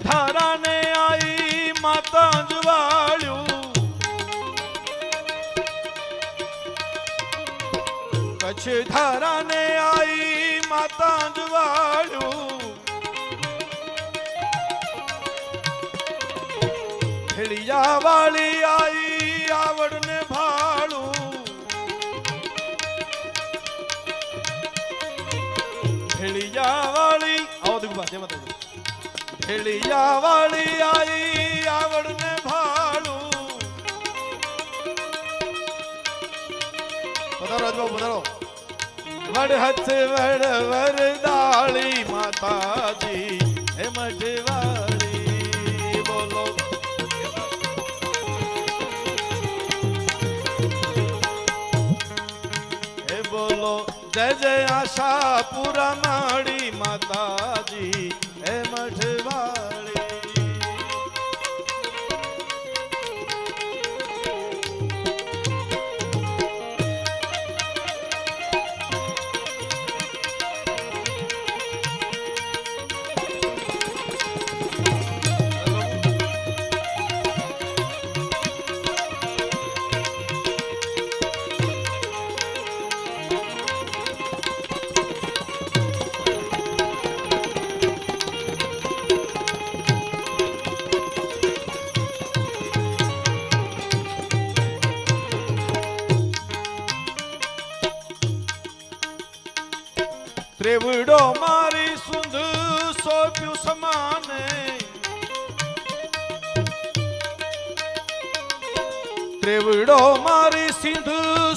धारा ने आई माता जवाळ्यू, कच्छ धारा ने आई माता जवाळ्यू, भेड़िया वाली आई आवड़ ने भाड़ू, भेड़िया वाली आओ देखो बात मत, भेड़िया वाली आई आवड़ ने भाड़ू। पधारो राजबाबू पधारो। वड़ हथ वड़ वरदाली माता जी हे मठवाड़ी, बोलो हे बोलो जय जय आशापुरा माड़ी माता जी हे मठवाड़ी। त्रेवड़ो मारी सुंध सोप्यू समाने, त्रेवड़ो मारी सिंध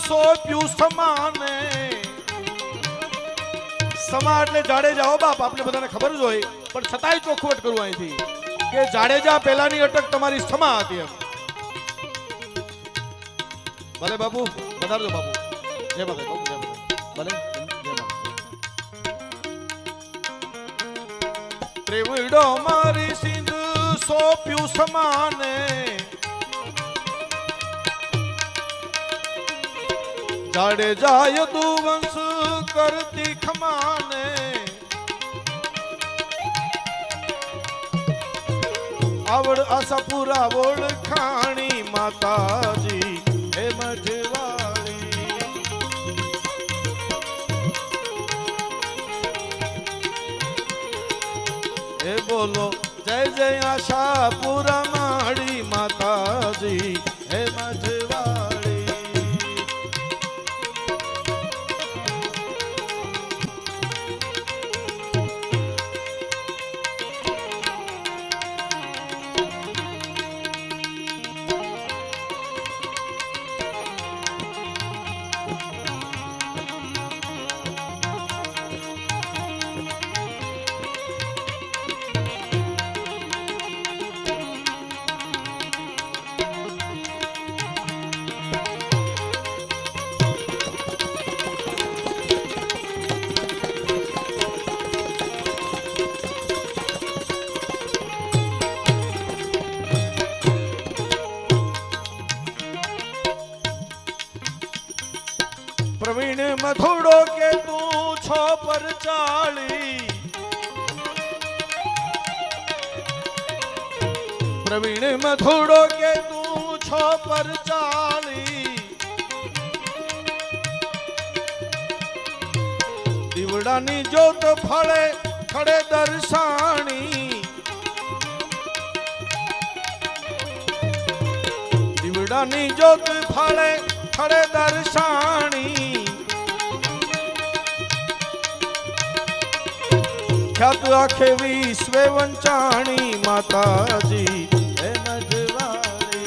सोप्यू समाने। समा એટલે જાડેજા હો બાપ, આપને બધાને ખબર જ હોય, પણ છતાંય ચોખવટ કરું અહીંથી કે જાડેજા પહેલાની અટક તમારી સમા હતી એમ। ભલે બાપુ પધારજો બાપુ, જય માતા બાપુ, જય માતા ભલે। त्रेवड़ो मारी सिंध सोप्यू समाने, जाडेजा यदुवंश करती खमाने। आवड़ आशापुरा ओळखाणी माता जी हे मठवाड़ी। हे बोलो जय जय आशापुरा माड़ी माता जी हे मठवाड़ी। प्रवीण मथुड़ो के तू छो पर चाली, प्रवीण मथुड़ो के तू छो पर चाली। दीवड़ानी जोत फड़े खड़े दर्शानी, दीवड़ानी जोत फड़े खड़े दर्शानी। ख्यात आखे विश्वे वंचाणी माता जी हे मठवाड़ी।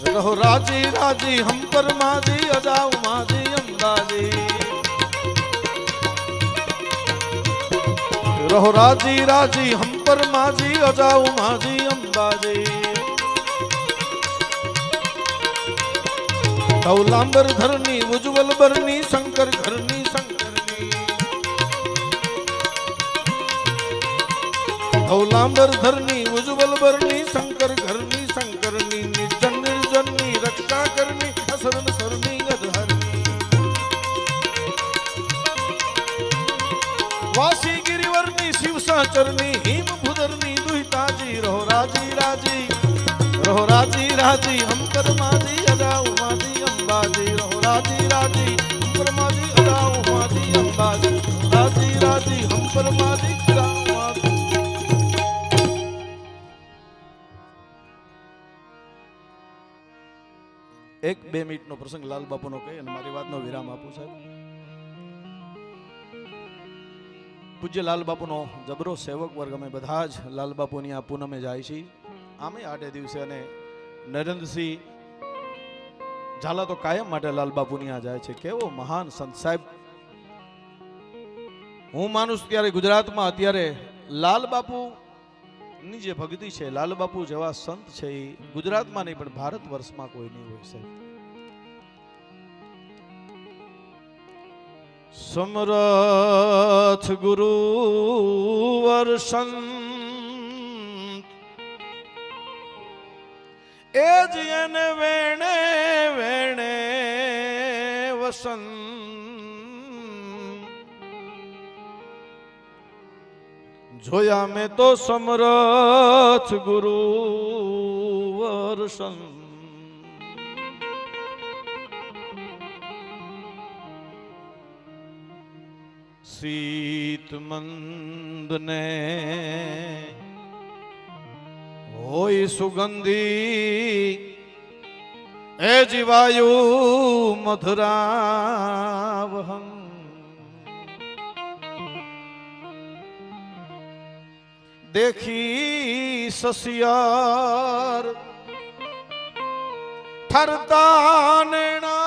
रहो राजी राजी हम पर माजी अजाऊ माजी अंदाजी। रहो राजी राजी हम पर माजी अजाऊ माजी अंदाजी। धौलांबर धरनी उज्ज्वल बरनी शंकर घरनी शंकरनी। धौलांबर धरनी उज्ज्वल बरनी शंकर घरनी शंकरनी। निर्जन निर्जनी रक्षा करनी असरन सरनी अधहरनी। વાસી ગિરિવરની શિવ સાચરની હિમ ભુદરની દુહિતાજી રહો રાજી રાજી રહો રાજી રાજી હમ પરમાજી અદા ઉમાજી અંબાજી રહો રાજી રાજી હમ પરમાજી અદા ઉમાજી અંબાજી રાજી રાજી હમ પરમાજી અદા ઉમાજી. એક બે મિનિટનો પ્રસંગ લાલ બાપુનો કહી અને મારી વાતનો વિરામ આપું સાહેબ. પૂજ્ય લાલ બાપુનો જબરો સેવક વર્ગ અમે બધા જ લાલ બાપુની આ પૂનમે જાય છીએ. આમે આડે દિવસે અને નરેન્દ્રસિંહ ઝાલા તો કાયમ માટે લાલ બાપુની આ જાય છે. કેવો મહાન સંત સાહેબ. હું માનું છું ત્યારે ગુજરાતમાં અત્યારે લાલ બાપુ ની જે ભક્તિ છે, લાલ બાપુ જેવા સંત છે એ ગુજરાતમાં નહીં પણ ભારત વર્ષમાં કોઈ નહીં હોય સાહેબ. સમરથ ગુરુ વર્ષંત એ જ એને વેણે વેણે વસંત જોયા મેં તો સમરથ ગુરુ વર્ષંત. શીત મંદ ને હોય સુગંધી એ જીવાયુ મધુરાવહં देखी ससियार ठरता नैना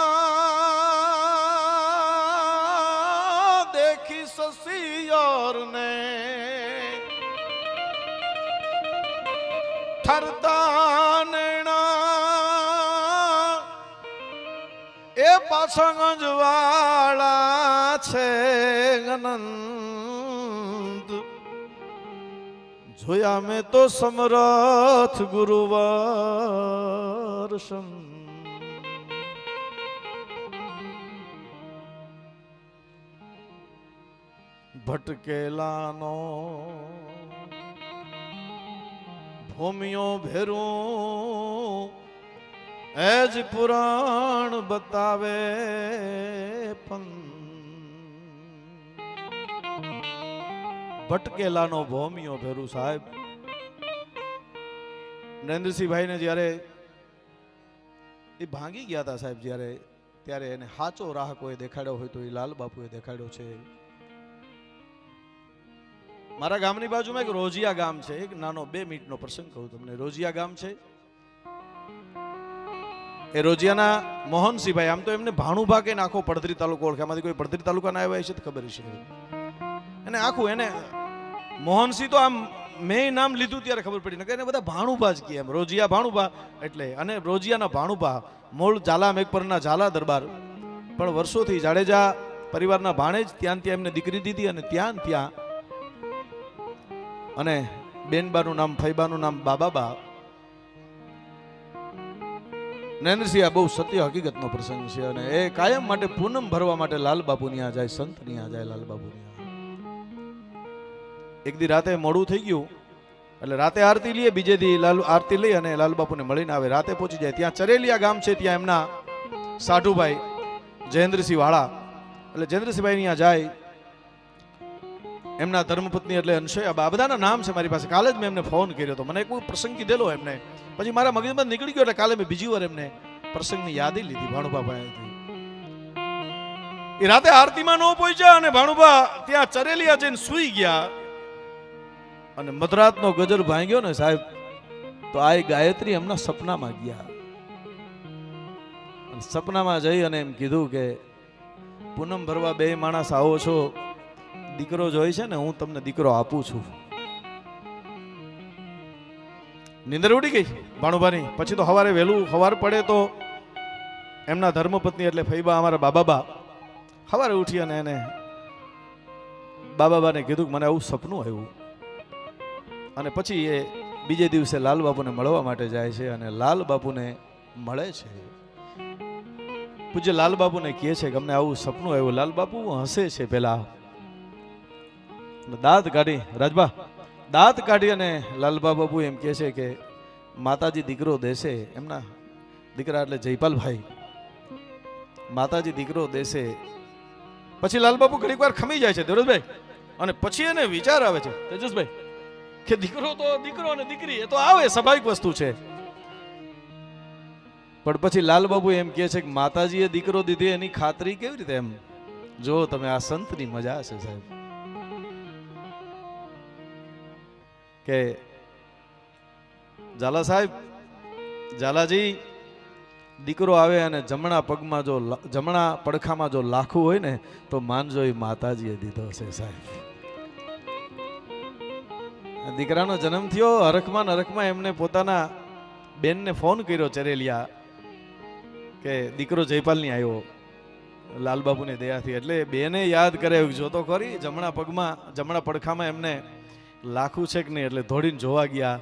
देखी ससियार ने ठरता नैना ए पाछा गंजवाड़ा छे अनंत જોયા મેં તો સમરથ ગુરુવર્ષમ. ભટકેલાનો ભૂમિયો ભેરું એ જ પુરાણ બતાવે પણ ભટકેલાનો ભોમિયો ભેરું સાહેબ. નરેન્દ્રસિંહભાઈ ને જ્યારે એ ભાંગી ગયા હતા સાહેબ, ત્યારે એને હાચો રાહ કોઈ દેખાડ્યો હોય તો એ લાલ બાપુએ દેખાડ્યો છે. મારા ગામની બાજુમાં એક રોજિયા ગામ છે, એક નાનો 2 મિનિટનો પ્રસંગ કહું તમને. રોજિયા ગામ છે, એ રોજિયાના મોહનસિંહભાઈ, આમ તો એમને ભાણુભા કે આખો પડધરી તાલુકો ઓળખે, આમાંથી કોઈ પડધરી તાલુકાના આવ્યા છે તો ખબર છે એને આખું. એને મોહનસિંહ તો આમ મેં નામ લીધું ત્યારે ખબર પડી ને કે એને બધા ભાણુભા જ કહે એમ. રોજિયા ભાણુભા એટલે, અને રોજિયાના ભાણુભા મૂળ ઝાલા મેઘપરના ઝાલા દરબાર, પણ વર્ષોથી જાડેજા પરિવારના ભાણેજ ત્યાં એમને દીકરી દીધી અને ત્યાં અને બેનબાનું નામ ફૈબાનું નામ બાબાબા. નરેન્દ્રસિંહ આ બહુ સત્ય હકીકતનો પ્રસંગ છે અને એ કાયમ માટે પૂનમ ભરવા માટે લાલ બાપુની આ જાય, સંતની આ જાય, લાલ બાપુની. એક દી રાતે મોડું થઈ ગયું એટલે રાતે આરતી લઈએ, બીજે દી આરતી લઈ અને લાલ બાપુને મળીને આવે. રાતે પહોંચી જાય ત્યાં ચરેલિયા ગામ છે, ત્યાં એમના સાઢુભાઈ જયેન્દ્રસિંહ વાળા, એટલે જયેન્દ્રસિંહભાઈ ત્યાં જાય. એમના ધર્મપત્ની એટલે અનસૂયા, આ બધાના નામ છે મારી પાસે. કાલે જ મેં એમને ફોન કર્યો હતો, મને એક પ્રસંગ કીધેલો એમને, પછી મારા મગજમાં નીકળી ગયો એટલે કાલે મેં બીજી વાર એમને પ્રસંગની યાદી લીધી ભાણુભા પાસેથી. એ રાતે આરતીમાં ન પહોંચ્યા અને ભાણુભા ત્યાં ચરેલિયા જઈને સૂઈ ગયા અને મધરાતનો ગજર ભાંગ્યો ને સાહેબ, તો આ ગાયત્રી એમના સપનામાં ગયા. સપનામાં જઈ અને એમ કીધું કે પૂનમ ભરવા 2 માણસ આવો છો, દીકરો જોઈ છે ને, હું તમને દીકરો આપું છું. નીંદર ઉડી ગઈ ભાણુભાની. પછી તો સવારે વહેલું સવાર પડે તો એમના ધર્મપત્ની એટલે ફૈબા અમારા બાબાબા સવારે ઉઠી અને એને બાબાબાને કીધું કે મને આવું સપનું આવ્યું. અને પછી એ બીજે દિવસે લાલ બાપુને મળવા માટે જાય છે અને લાલ બાપુને મળે છે. પૂજ્ય લાલ બાપુને કહે છે કે અમને આવું સપનું આવ્યું. લાલ બાપુ હસે છે પેલા દાંત કાઢી રાજબા દાંત કાઢી અને લાલબા બાબુ એમ કહે છે કે માતાજી દીકરો દેશે, એમના દીકરા એટલે જયપાલભાઈ, માતાજી દીકરો દેશે. પછી લાલબાબુ ઘડીક વાર ખમી જાય છે દેવરાજભાઈ, અને પછી એને વિચાર આવે છે તેજસભાઈ કે દીકરો તો દીકરો અને દીકરી એ તો આવે, સ્વાભાવિક વસ્તુ છે. પણ પછી લાલબાબુ એમ કહે છે કે માતાજીએ દીકરો દીધી એની ખાતરી કેવી રીતે? એમ જો તમે આ સંતની મજા છે સાહેબ, કે ઝાલા સાહેબ, ઝાલાજી, દીકરો આવે અને જમણા પગમાં જો જમણા પડખામાં જો લાખું હોય ને તો માનજો એ માતાજીએ દીધો છે સાહેબ. દીકરાનો જન્મ થયો, હરખમાં ને હરખમાં એમને પોતાના બેનને ફોન કર્યો ચરેલિયા કે દીકરો જયપાલની આવ્યો લાલબાબુની દયાથી. એટલે બેને યાદ કરે જોતો ખરી જમણા પગમાં જમણા પડખામાં એમને લાખું છે કે નહીં, એટલે દોડીને જોવા ગયા.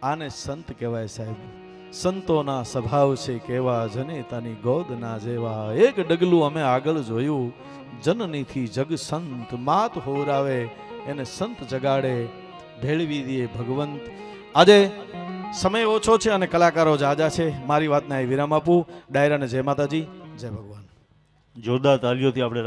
આને સંત કહેવાય સાહેબ, સંતોના સ્વભાવ છે કેવા, જનેતાની ગોદના જેવા. એક ડગલું અમે આગળ જોયું, જનનીથી જગ સંત, માત હોરાવે એને સંત જગાડે, ભેળવી દે ભગવંત. આજે સમય ઓછો છે અને કલાકારો જાજા છે, મારી વાતને વિરામ આપું. ડાયરાને જય માતાજી, જય ભગવાન. જોરદાર તાલીઓથી આપણે